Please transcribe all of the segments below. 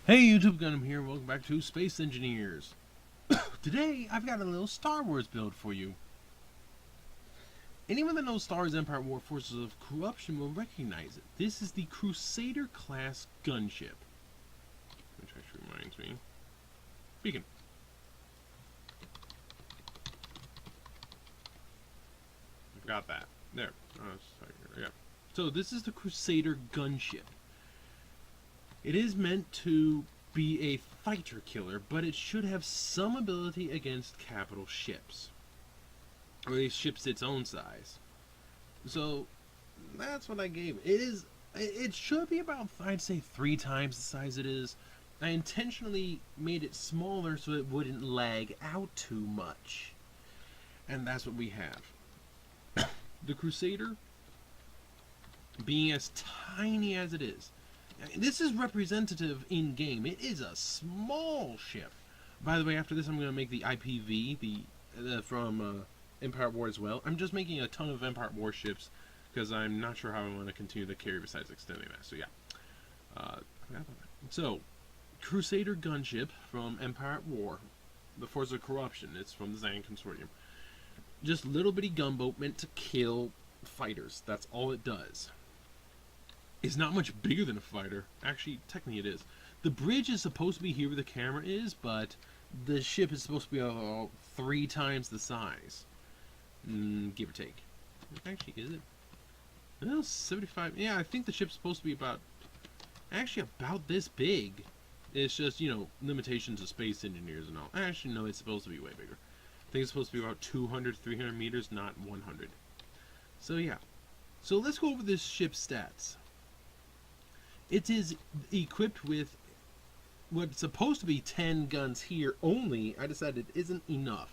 Hey YouTube, Gunham here, and welcome back to Space Engineers. Today, I've got a little Star Wars build for you. Anyone that knows Star Wars Empire War Forces of Corruption will recognize it. This is the Crusader class gunship. Which actually reminds me. Beacon. I've got that. There. Yeah. So this is the Crusader gunship. It is meant to be a fighter killer, but it should have some ability against capital ships. Or at least ships its own size. So that's what I gave it. It should be about, I'd say, 3 times the size it is. I intentionally made it smaller so it wouldn't lag out too much. And that's what we have. The Crusader, being as tiny as it is, this is representative in game. It is a small ship. By the way, after this, I'm going to make the IPV from Empire War as well. I'm just making a ton of Empire War ships because I'm not sure how I want to continue the carry besides extending that. So yeah. So, Crusader Gunship from Empire War, the Force of Corruption. It's from the Zan Consortium. Just little bitty gunboat meant to kill fighters. That's all it does. It's not much bigger than a fighter. Actually, technically it is. The bridge is supposed to be here where the camera is, but the ship is supposed to be about 3 times the size. Give or take. Actually, is it? Well, 75. Yeah, I think the ship's supposed to be about this big. It's just, you know, limitations of space engineers and all. Actually, no, it's supposed to be way bigger. I think it's supposed to be about 200, 300 meters, not 100. So, yeah. So, let's go over this ship's stats. It is equipped with what's supposed to be 10 guns here only. I decided it isn't enough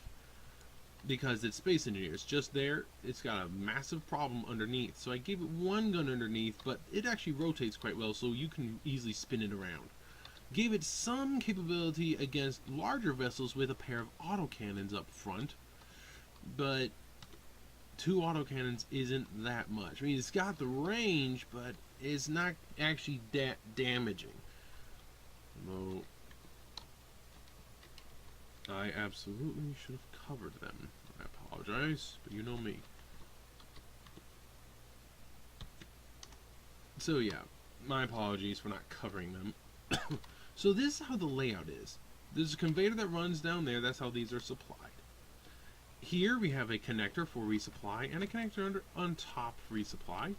because it's Space Engineers. Just there, it's got a massive problem underneath. So I gave it 1 gun underneath, but it actually rotates quite well, so you can easily spin it around. Gave it some capability against larger vessels with a pair of autocannons up front, but 2 autocannons isn't that much. I mean, it's got the range, but it's not actually that damaging. Though I absolutely should have covered them. I apologize, but you know me. So yeah, my apologies for not covering them. So this is how the layout is. There's a conveyor that runs down there. That's how these are supplied. Here we have a connector for resupply and a connector on top for resupply.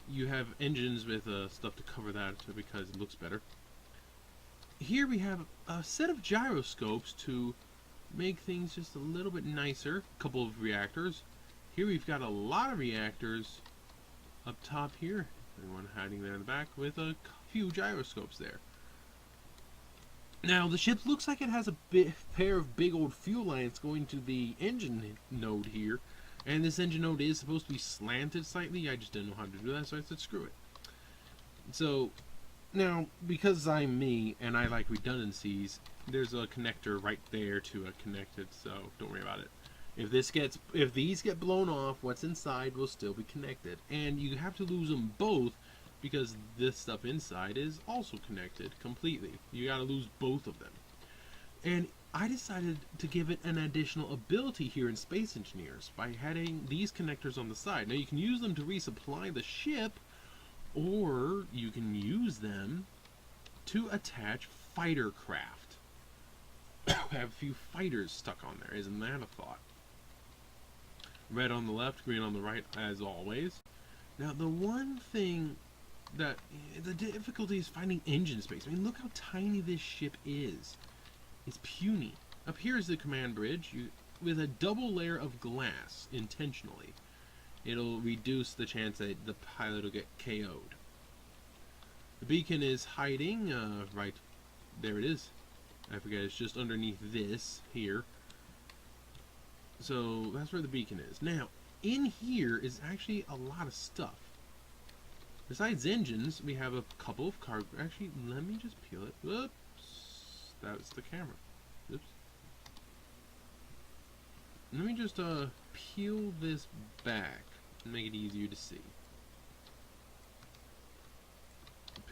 You have engines with stuff to cover that because it looks better. Here we have a set of gyroscopes to make things just a little bit nicer. A couple of reactors. Here we've got a lot of reactors up top here. And one hiding there in the back with a few gyroscopes there. Now the ship looks like it has a pair of big old fuel lines going to the engine node here. And this engine node is supposed to be slanted slightly. I just didn't know how to do that, so I said screw it. So, now, because I'm me, and I like redundancies, there's a connector right there to connect it, so don't worry about it. If these get blown off, what's inside will still be connected. And you have to lose them both, because this stuff inside is also connected completely. You gotta lose both of them. And I decided to give it an additional ability here in Space Engineers by having these connectors on the side. Now you can use them to resupply the ship, or you can use them to attach fighter craft. Have a few fighters stuck on there. Isn't that a thought? Red on the left, green on the right, as always. Now the one thing that the difficulty is finding engine space. I mean, look how tiny this ship is. It's puny. Up here is the command bridge with a double layer of glass intentionally. It'll reduce the chance that the pilot will get KO'd. The beacon is hiding right there. It is. I forget, it's just underneath this here. So that's where the beacon is. Now in here is actually a lot of stuff. Besides engines, we have a couple of cargo. Actually, let me just peel it. Whoops. That's the camera. Oops. Let me just peel this back and make it easier to see.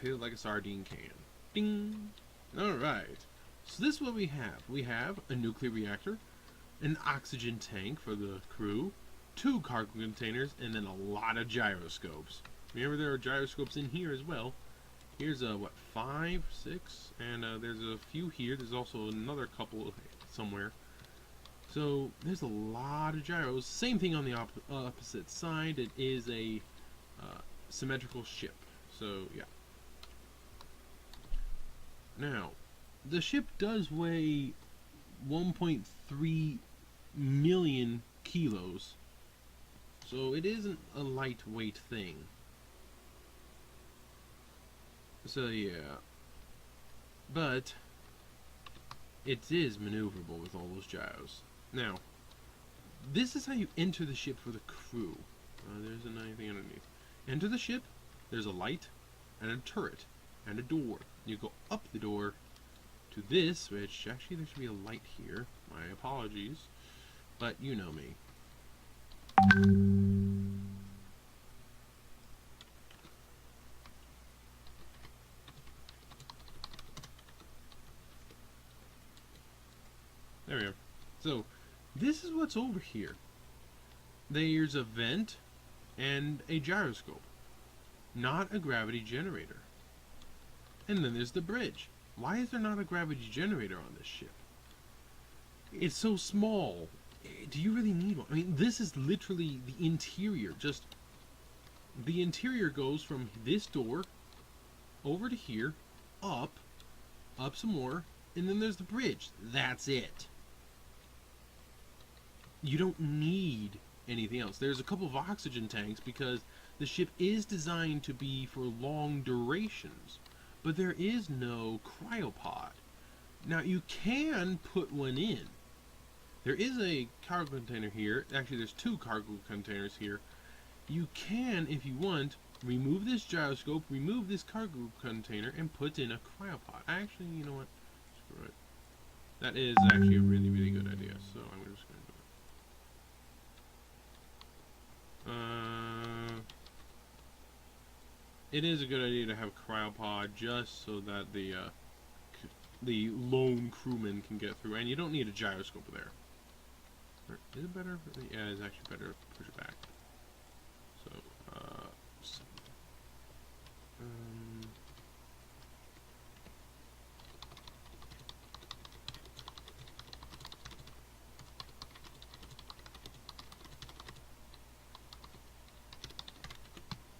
Peel it like a sardine can. Ding. Alright. So this is what we have. We have a nuclear reactor, an oxygen tank for the crew, 2 cargo containers, and then a lot of gyroscopes. Remember, there are gyroscopes in here as well. Here's what, 5, 6, and there's a few here. There's also another couple somewhere. So there's a lot of gyros. Same thing on the opposite side. It is a symmetrical ship. So yeah. Now, the ship does weigh 1.3 million kilos, so it isn't a lightweight thing. So yeah, but it is maneuverable with all those gyros. Now, this is how you enter the ship for the crew. There's anything underneath. Enter the ship. There's a light and a turret and a door. You go up the door to this, which actually there should be a light here. My apologies, but you know me. There we go. So, this is what's over here. There's a vent and a gyroscope, not a gravity generator. And then there's the bridge. Why is there not a gravity generator on this ship? It's so small. Do you really need one? I mean, this is literally the interior. Just the interior goes from this door over to here, up some more, and then there's the bridge. That's it. You don't need anything else. There's a couple of oxygen tanks because the ship is designed to be for long durations, but there is no cryopod. Now, you can put one in. There is a cargo container here. Actually, there's 2 cargo containers here. You can, if you want, remove this gyroscope, remove this cargo container, and put in a cryopod. Actually, you know what? Screw it. That is actually a really, really good idea, so I'm just going to do it. It is a good idea to have a cryopod just so that the lone crewman can get through, and you don't need a gyroscope there. Is it better? Yeah, it's actually better to push it back. So,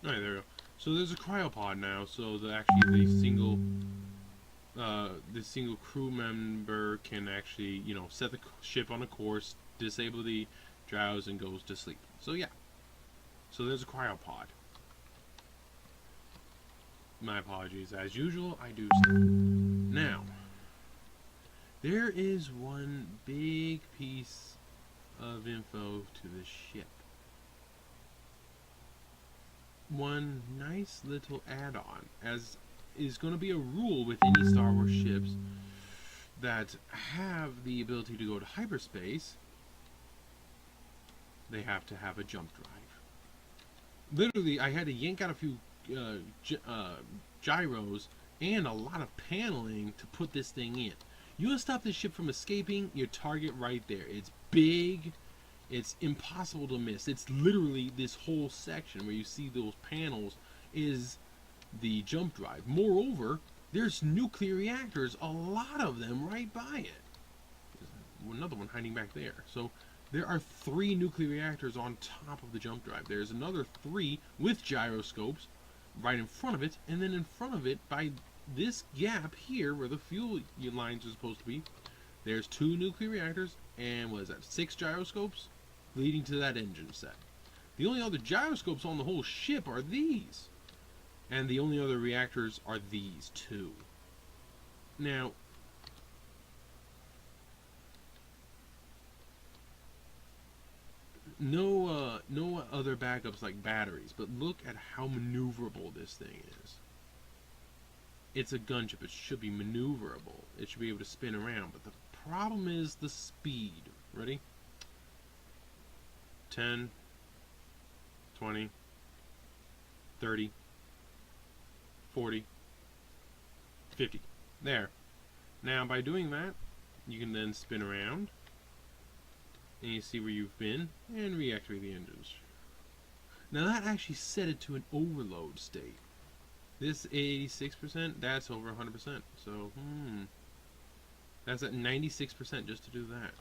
alright, there we go. So there's a cryopod now, so the single crew member can actually, you know, set the ship on a course, disable the gyros, and goes to sleep. So yeah. So there's a cryopod. My apologies. As usual, I do sleep. Now, there is one big piece of info to the ship. One nice little add-on, as is going to be a rule with any Star Wars ships that have the ability to go to hyperspace. They have to have a jump drive. Literally, I had to yank out a few gyros and a lot of paneling to put this thing in. You want to stop this ship from escaping? Your target right there. It's big. It's impossible to miss. It's literally this whole section where you see those panels is the jump drive. Moreover, there's nuclear reactors, a lot of them right by it. There's another one hiding back there. So there are 3 nuclear reactors on top of the jump drive. There's another 3 with gyroscopes right in front of it, and then in front of it, by this gap here where the fuel lines are supposed to be, there's 2 nuclear reactors and what is that, 6 gyroscopes leading to that engine set. The only other gyroscopes on the whole ship are these, and the only other reactors are these 2. Now, no other backups like batteries, but look at how maneuverable this thing is. It's a gunship. It should be maneuverable. It should be able to spin around, but the problem is the speed. Ready? 10, 20, 30, 40, 50. There. Now, by doing that, you can then spin around, and you see where you've been, and reactivate the engines. Now, that actually set it to an overload state. This 86%, that's over 100%. So, that's at 96% just to do that.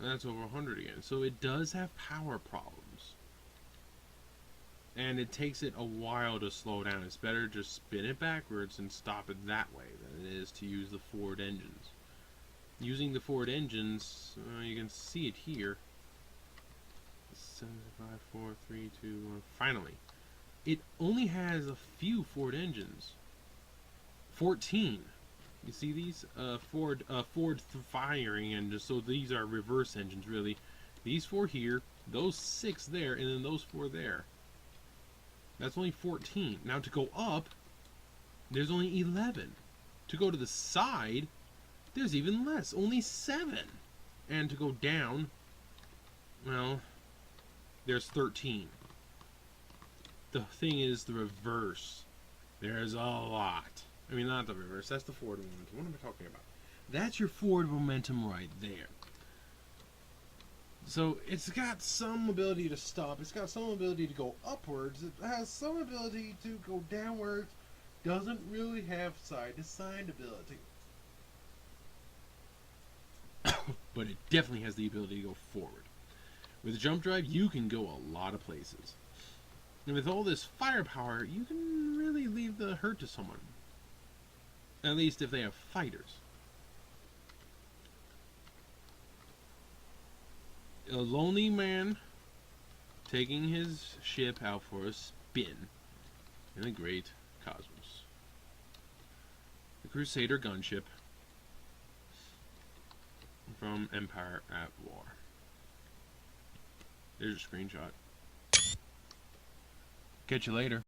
That's over 100 again. So it does have power problems. And it takes it a while to slow down. It's better just spin it backwards and stop it that way than it is to use the forward engines. Using the forward engines, you can see it here. 7, 5, 4, 3, 2, 1. Finally. It only has a few forward engines. 14. You see these forward firing engines, so these are reverse engines really. These 4 here, those 6 there, and then those 4 there. That's only 14. Now to go up, there's only 11. To go to the side, there's even less, only 7. And to go down, well, there's 13. The thing is the reverse. There's a lot. I mean, not the reverse. That's the forward momentum. What am I talking about? That's your forward momentum right there. So it's got some ability to stop. It's got some ability to go upwards. It has some ability to go downwards. Doesn't really have side-to-side ability. But it definitely has the ability to go forward. With a jump drive, you can go a lot of places. And with all this firepower, you can really leave the hurt to someone. At least if they have fighters. A lonely man taking his ship out for a spin in the great cosmos. The Crusader Gunship from Empire at War. There's a screenshot. Catch you later.